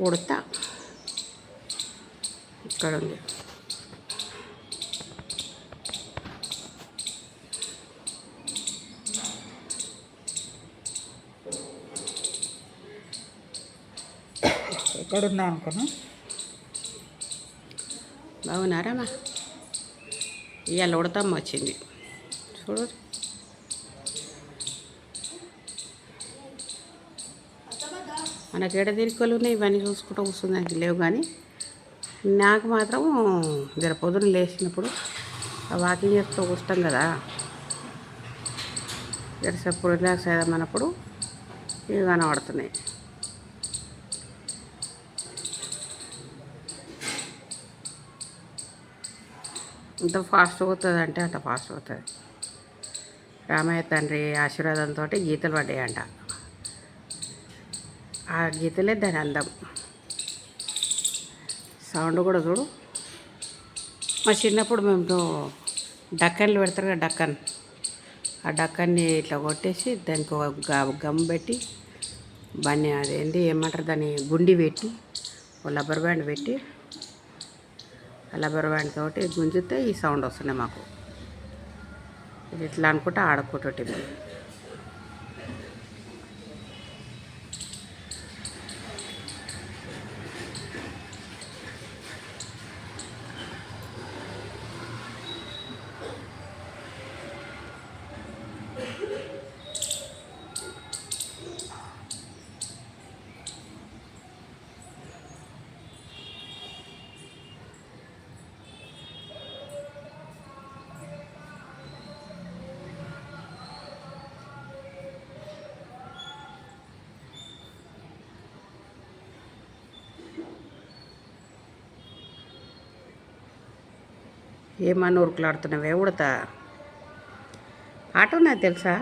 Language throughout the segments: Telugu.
ఉడత ఇక్కడ ఉంది. ఎక్కడున్నా అనుకున్నా. బాగున్నారమ్మా? ఇవాళ ఉడతమ్మ వచ్చింది చూడు. మనకి ఎడ తీరికలు ఉన్నాయి, ఇవన్నీ చూసుకుంటూ కూర్చుందానికి లేవు. కానీ నాకు మాత్రం జర పొద్దున లేచినప్పుడు వాకింగ్ చేస్తూ కూర్చుంటాం కదా, జరసేపు రిలాక్స్ అయ్యామన్నప్పుడు ఇవి కనబడుతున్నాయి. ఇంత ఫాస్ట్ పోతుంది అంటే అంత ఫాస్ట్ పోతుంది. రామయ్య తండ్రి ఆశీర్వాదంతో గీతలు పడ్డాయంట. ఆ గీతలే దాని అందం. సౌండ్ కూడా చూడు. మా చిన్నప్పుడు మేము డక్కన్లు పెడతారు కదా, డక్కన్, ఆ డక్కన్ని ఇట్లా కొట్టేసి దానికి ఒక గమ్ పెట్టి బన్నీ అదేంటి ఏమంటారు దాన్ని గుండి పెట్టి ఓ రబ్బర్ బ్యాండ్ పెట్టి ఆ రబ్బర్ బ్యాండ్ తోటి గుంజితే ఈ సౌండ్ వస్తున్నాయి మాకు. ఇది ఇట్లా అనుకుంటే ఆడుకుంటుంది. ఏమన్నా ఉరుకులాడుతున్నావే ఉడతా? ఆటో నాకు తెలుసా,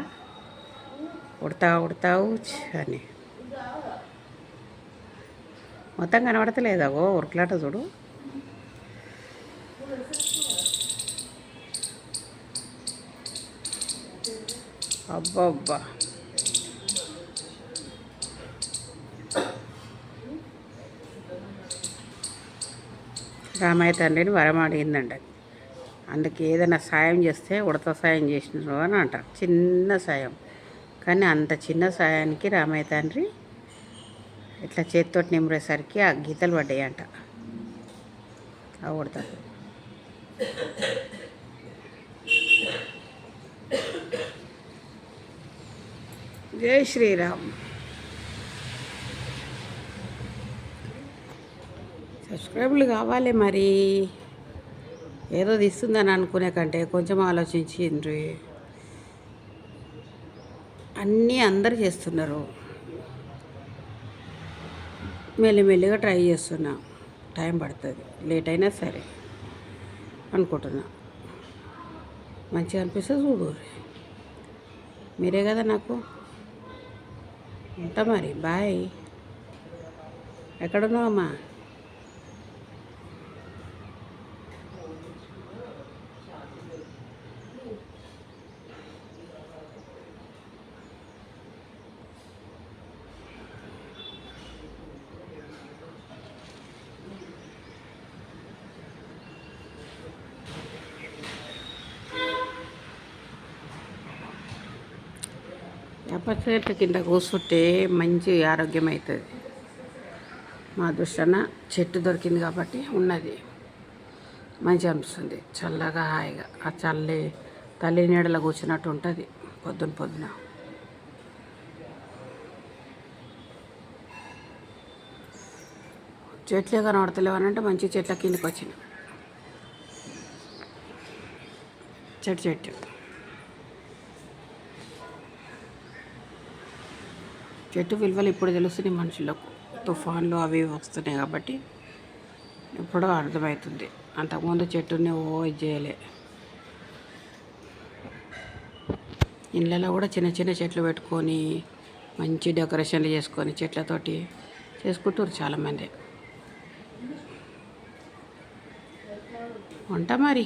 ఉడతావు అని మొత్తం కనబడతలేదా? ఓ ఉరుకులాట చూడు. అబ్బబ్బా, రామయ్య తండ్రిని వరం అడిగిందంట. అందుకే ఏదైనా సాయం చేస్తే ఉడత సాయం చేసినారు అని అంటారు. చిన్న సాయం, కానీ అంత చిన్న సాయానికి రామయ్య తండ్రి ఇట్లా చేతితోటి నిమ్మరేసరికి ఆ గీతలు పడ్డాయంట ఆ ఉడత. జై శ్రీరామ్. సబ్స్క్రైబర్లు కావాలి మరి. ఏదో తీస్తుందని అనుకునే కంటే కొంచెం ఆలోచించిండ్రి. అన్నీ అందరు చేస్తున్నారు, మెల్లిమెల్లిగా ట్రై చేస్తున్నా. టైం పడుతుంది, లేట్ అయినా సరే అనుకుంటున్నా. మంచిగా అనిపిస్తే చూడు. మీరే కదా నాకు. ఉంటా మరి, బాయ్. ఎక్కడున్నావమ్మా? వేప చెట్ల కింద కూర్చుంటే మంచి ఆరోగ్యం అవుతుంది. మా దృష్టాన చెట్టు దొరికింది కాబట్టి ఉన్నది, మంచిగా అనిపిస్తుంది. చల్లగా హాయిగా ఆ తల్లి నీడలో కూర్చున్నట్టు ఉంటుంది పొద్దున. చెట్లే కనబడతలేవనంటే మంచి చెట్ల కిందకి వచ్చిన చెట్టు విలువలు ఇప్పుడు తెలుస్తున్నాయి మనుషులకు. తుఫాన్లు అవి వస్తున్నాయి కాబట్టి ఎప్పుడో అర్థమవుతుంది. అంతకుముందు చెట్టుని ఇది చేయలే. ఇళ్ళలో కూడా చిన్న చిన్న చెట్లు పెట్టుకొని మంచి డెకరేషన్లు చేసుకొని చెట్లతోటి చేసుకుంటారు చాలామంది. ఉంటా మరి.